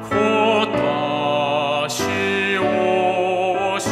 곧 다시 오시리.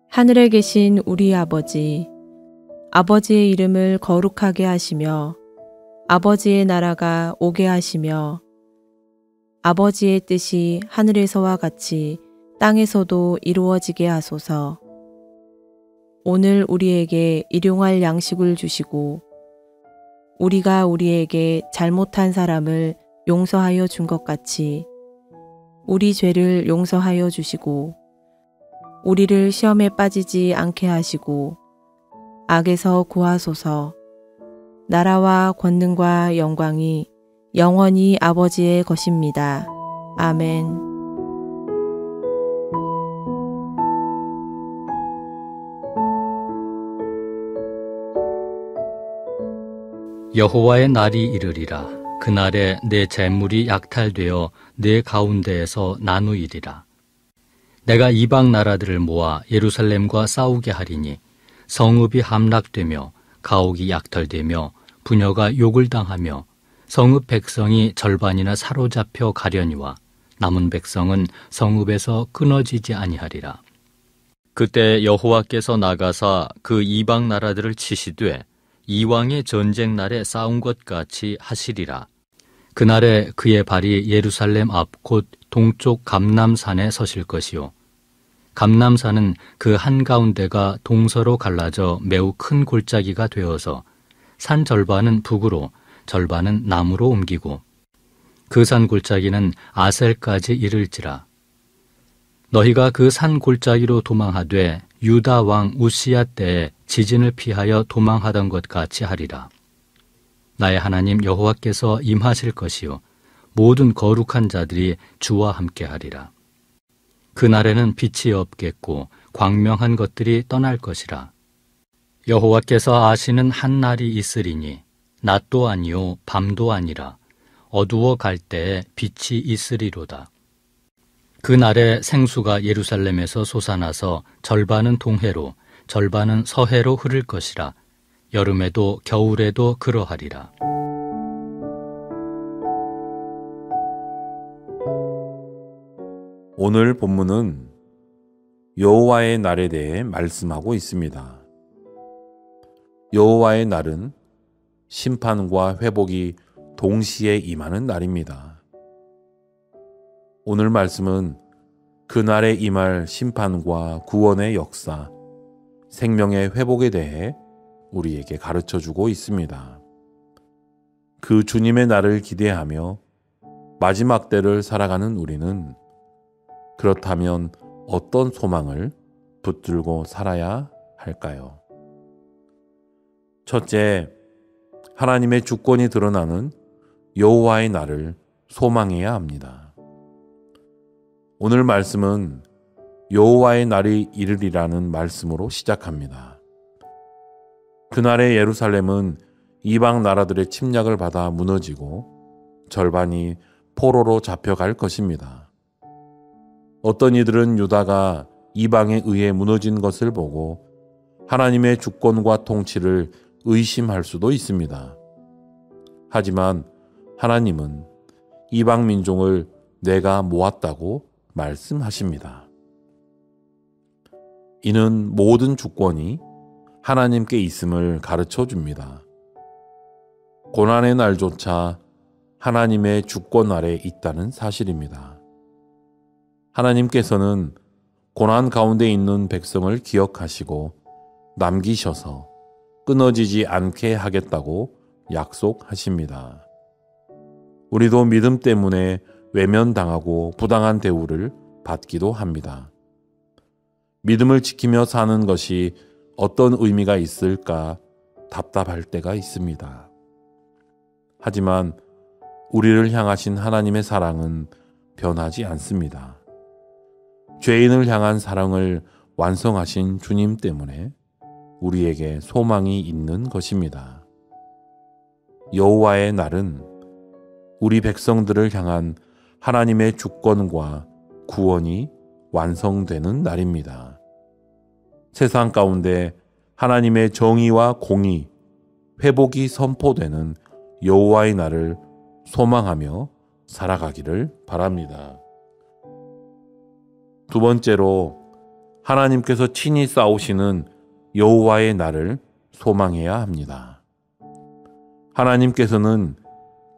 하늘에 계신 우리 아버지, 아버지의 이름을 거룩하게 하시며 아버지의 나라가 오게 하시며 아버지의 뜻이 하늘에서와 같이 땅에서도 이루어지게 하소서. 오늘 우리에게 일용할 양식을 주시고 우리가 우리에게 잘못한 사람을 용서하여 준 것 같이 우리 죄를 용서하여 주시고 우리를 시험에 빠지지 않게 하시고 악에서 구하소서. 나라와 권능과 영광이 영원히 아버지의 것입니다. 아멘. 여호와의 날이 이르리라. 그날에 내 재물이 약탈되어 내 가운데에서 나누이리라. 내가 이방 나라들을 모아 예루살렘과 싸우게 하리니 성읍이 함락되며 가옥이 약탈되며 부녀가 욕을 당하며 성읍 백성이 절반이나 사로잡혀 가려니와 남은 백성은 성읍에서 끊어지지 아니하리라. 그때 여호와께서 나가사 그 이방 나라들을 치시되 이왕의 전쟁 날에 싸운 것 같이 하시리라. 그날에 그의 발이 예루살렘 앞 곧 동쪽 감람산에 서실 것이요 감람산은 그 한가운데가 동서로 갈라져 매우 큰 골짜기가 되어서 산 절반은 북으로 절반은 남으로 옮기고 그 산 골짜기는 아셀까지 이를지라. 너희가 그 산 골짜기로 도망하되 유다 왕 우시야 때에 지진을 피하여 도망하던 것 같이 하리라. 나의 하나님 여호와께서 임하실 것이요 모든 거룩한 자들이 주와 함께 하리라. 그날에는 빛이 없겠고 광명한 것들이 떠날 것이라. 여호와께서 아시는 한 날이 있으리니 낮도 아니요 밤도 아니라 어두워 갈 때에 빛이 있으리로다. 그 날에 생수가 예루살렘에서 솟아나서 절반은 동해로 절반은 서해로 흐를 것이라. 여름에도 겨울에도 그러하리라. 오늘 본문은 여호와의 날에 대해 말씀하고 있습니다. 여호와의 날은 심판과 회복이 동시에 임하는 날입니다. 오늘 말씀은 그날에 임할 심판과 구원의 역사, 생명의 회복에 대해 우리에게 가르쳐주고 있습니다. 그 주님의 날을 기대하며 마지막 때를 살아가는 우리는 그렇다면 어떤 소망을 붙들고 살아야 할까요? 첫째, 하나님의 주권이 드러나는 여호와의 날을 소망해야 합니다. 오늘 말씀은 여호와의 날이 이르리라는 말씀으로 시작합니다. 그날의 예루살렘은 이방 나라들의 침략을 받아 무너지고 절반이 포로로 잡혀갈 것입니다. 어떤 이들은 유다가 이방에 의해 무너진 것을 보고 하나님의 주권과 통치를 의심할 수도 있습니다. 하지만 하나님은 이방 민족을 내가 모았다고 말씀하십니다. 이는 모든 주권이 하나님께 있음을 가르쳐 줍니다. 고난의 날조차 하나님의 주권 아래 있다는 사실입니다. 하나님께서는 고난 가운데 있는 백성을 기억하시고 남기셔서 끊어지지 않게 하겠다고 약속하십니다. 우리도 믿음 때문에 외면당하고 부당한 대우를 받기도 합니다. 믿음을 지키며 사는 것이 어떤 의미가 있을까 답답할 때가 있습니다. 하지만 우리를 향하신 하나님의 사랑은 변하지 않습니다. 죄인을 향한 사랑을 완성하신 주님 때문에 우리에게 소망이 있는 것입니다. 여호와의 날은 우리 백성들을 향한 하나님의 주권과 구원이 완성되는 날입니다. 세상 가운데 하나님의 정의와 공의, 회복이 선포되는 여호와의 날을 소망하며 살아가기를 바랍니다. 두 번째로 하나님께서 친히 싸우시는 여호와의 날을 소망해야 합니다. 하나님께서는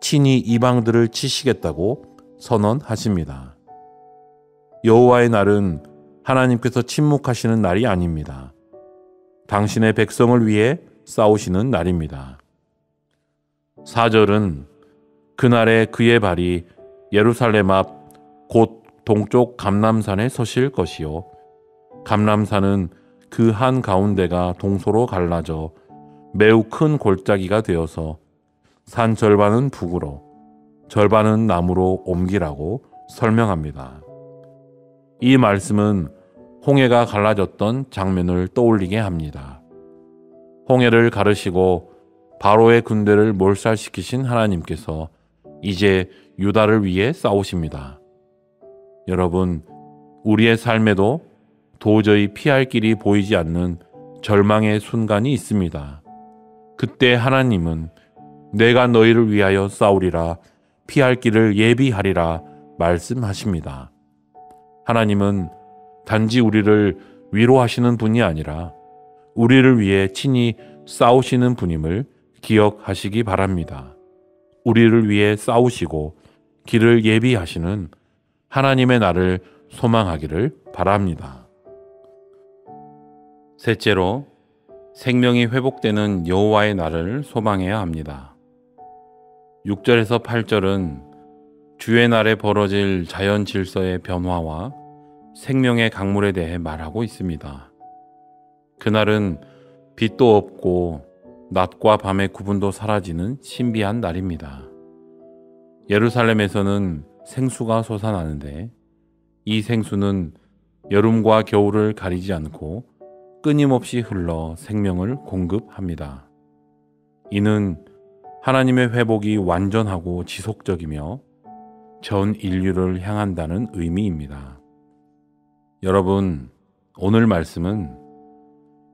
친히 이방들을 치시겠다고 선언하십니다. 여호와의 날은 하나님께서 침묵하시는 날이 아닙니다. 당신의 백성을 위해 싸우시는 날입니다. 4절은 그날에 그의 발이 예루살렘 앞 곧 동쪽 감람산에 서실 것이요 감람산은 그 한 가운데가 동서로 갈라져 매우 큰 골짜기가 되어서 산 절반은 북으로 절반은 남으로 옮기라고 설명합니다. 이 말씀은 홍해가 갈라졌던 장면을 떠올리게 합니다. 홍해를 가르시고 바로의 군대를 몰살시키신 하나님께서 이제 유다를 위해 싸우십니다. 여러분, 우리의 삶에도 도저히 피할 길이 보이지 않는 절망의 순간이 있습니다. 그때 하나님은 내가 너희를 위하여 싸우리라, 피할 길을 예비하리라 말씀하십니다. 하나님은 단지 우리를 위로하시는 분이 아니라 우리를 위해 친히 싸우시는 분임을 기억하시기 바랍니다. 우리를 위해 싸우시고 길을 예비하시는 하나님의 날을 소망하기를 바랍니다. 셋째로, 생명이 회복되는 여호와의 날을 소망해야 합니다. 6절에서 8절은 주의 날에 벌어질 자연 질서의 변화와 생명의 강물에 대해 말하고 있습니다. 그날은 빛도 없고 낮과 밤의 구분도 사라지는 신비한 날입니다. 예루살렘에서는 생수가 솟아나는데 이 생수는 여름과 겨울을 가리지 않고 끊임없이 흘러 생명을 공급합니다. 이는 하나님의 회복이 완전하고 지속적이며 전 인류를 향한다는 의미입니다. 여러분, 오늘 말씀은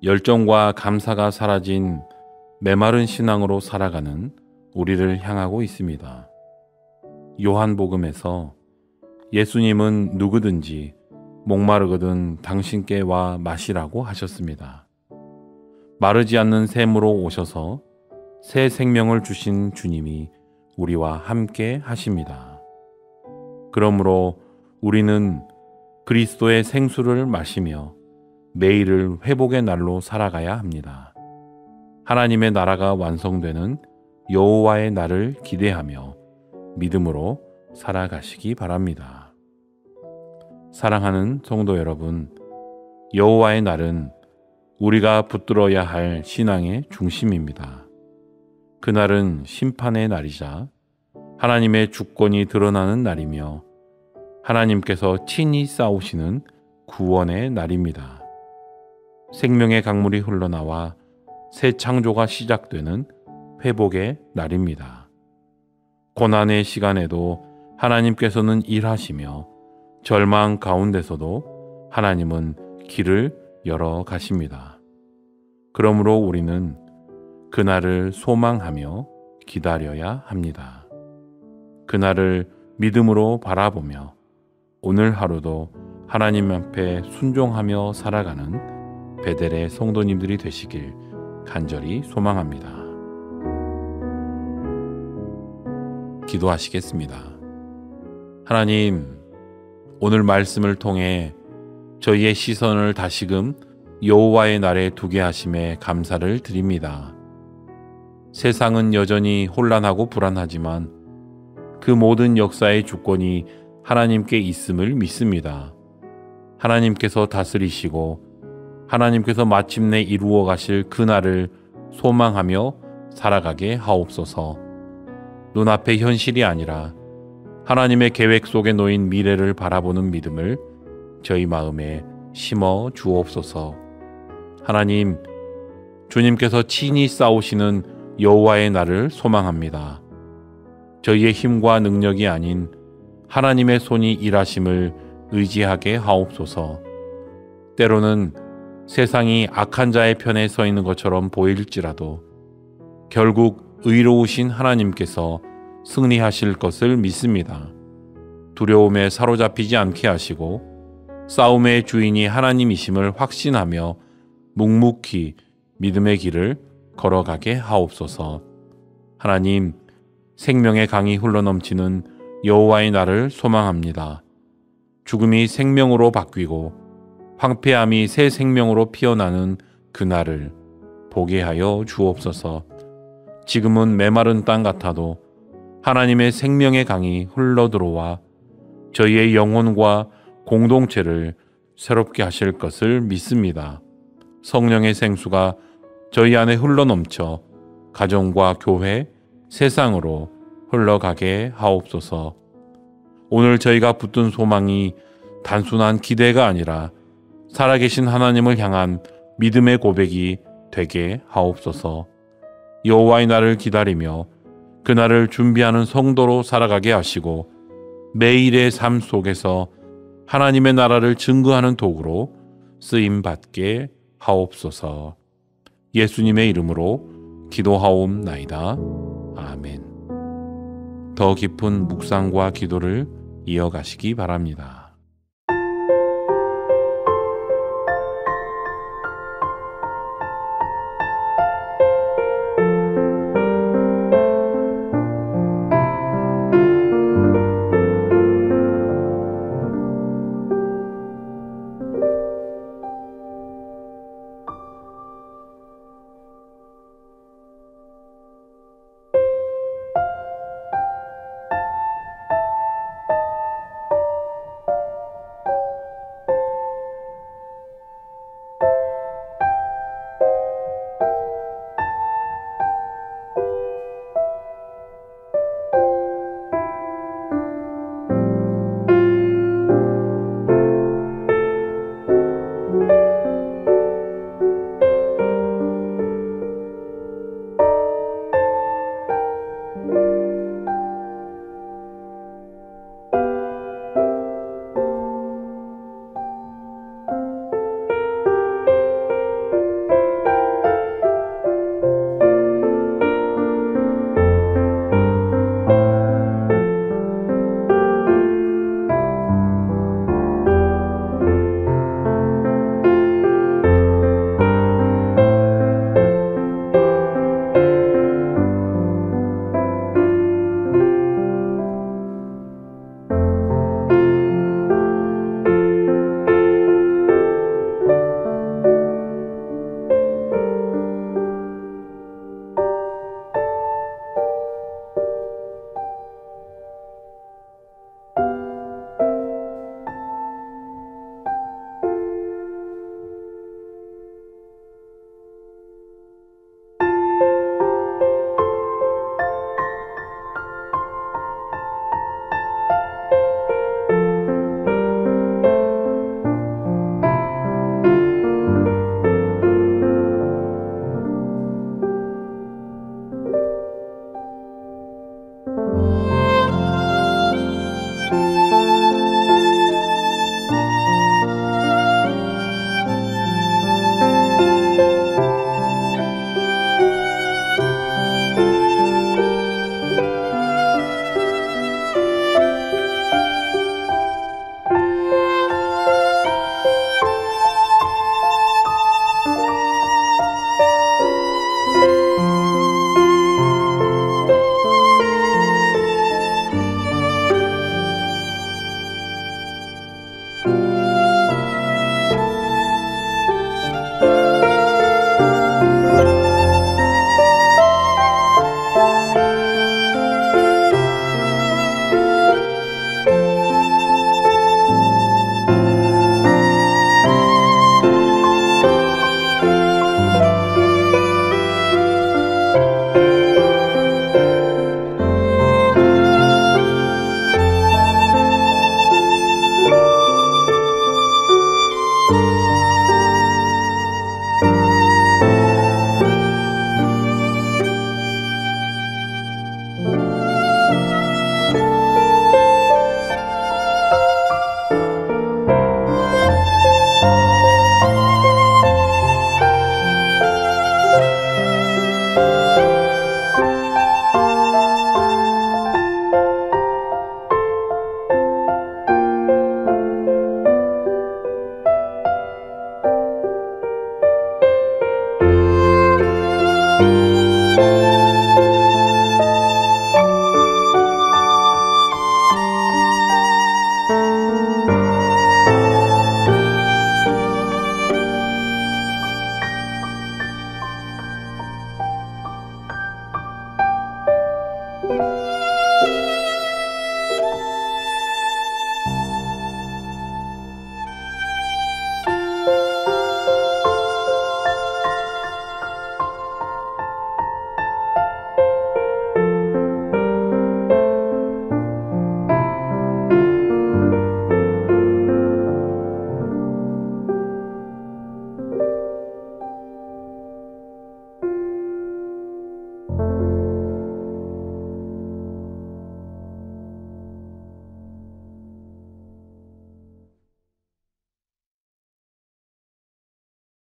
열정과 감사가 사라진 메마른 신앙으로 살아가는 우리를 향하고 있습니다. 요한복음에서 예수님은 누구든지 목마르거든 당신께 와 마시라고 하셨습니다. 마르지 않는 샘으로 오셔서 새 생명을 주신 주님이 우리와 함께 하십니다. 그러므로 우리는 그리스도의 생수를 마시며 매일을 회복의 날로 살아가야 합니다. 하나님의 나라가 완성되는 여호와의 날을 기대하며 믿음으로 살아가시기 바랍니다. 사랑하는 성도 여러분, 여호와의 날은 우리가 붙들어야 할 신앙의 중심입니다. 그날은 심판의 날이자 하나님의 주권이 드러나는 날이며 하나님께서 친히 싸우시는 구원의 날입니다. 생명의 강물이 흘러나와 새 창조가 시작되는 회복의 날입니다. 고난의 시간에도 하나님께서는 일하시며 절망 가운데서도 하나님은 길을 열어 가십니다. 그러므로 우리는 그날을 소망하며 기다려야 합니다. 그날을 믿음으로 바라보며 오늘 하루도 하나님 앞에 순종하며 살아가는 베델의 성도님들이 되시길 간절히 소망합니다. 기도하시겠습니다. 하나님, 오늘 말씀을 통해 저희의 시선을 다시금 여호와의 날에 두게 하심에 감사를 드립니다. 세상은 여전히 혼란하고 불안하지만 그 모든 역사의 주권이 하나님께 있음을 믿습니다. 하나님께서 다스리시고 하나님께서 마침내 이루어 가실 그날을 소망하며 살아가게 하옵소서. 눈앞의 현실이 아니라 하나님의 계획 속에 놓인 미래를 바라보는 믿음을 저희 마음에 심어 주옵소서. 하나님, 주님께서 친히 싸우시는 여호와의 날을 소망합니다. 저희의 힘과 능력이 아닌 하나님의 손이 일하심을 의지하게 하옵소서. 때로는 세상이 악한 자의 편에 서 있는 것처럼 보일지라도 결국 의로우신 하나님께서 승리하실 것을 믿습니다. 두려움에 사로잡히지 않게 하시고 싸움의 주인이 하나님이심을 확신하며 묵묵히 믿음의 길을 걸어가게 하옵소서. 하나님, 생명의 강이 흘러넘치는 여호와의 날을 소망합니다. 죽음이 생명으로 바뀌고 황폐함이 새 생명으로 피어나는 그날을 보게 하여 주옵소서. 지금은 메마른 땅 같아도 하나님의 생명의 강이 흘러들어와 저희의 영혼과 공동체를 새롭게 하실 것을 믿습니다. 성령의 생수가 저희 안에 흘러넘쳐 가정과 교회, 세상으로 흘러가게 하옵소서. 오늘 저희가 붙든 소망이 단순한 기대가 아니라 살아계신 하나님을 향한 믿음의 고백이 되게 하옵소서. 여호와의 날을 기다리며 그날을 준비하는 성도로 살아가게 하시고 매일의 삶 속에서 하나님의 나라를 증거하는 도구로 쓰임받게 하옵소서. 예수님의 이름으로 기도하옵나이다. 아멘. 더 깊은 묵상과 기도를 이어가시기 바랍니다.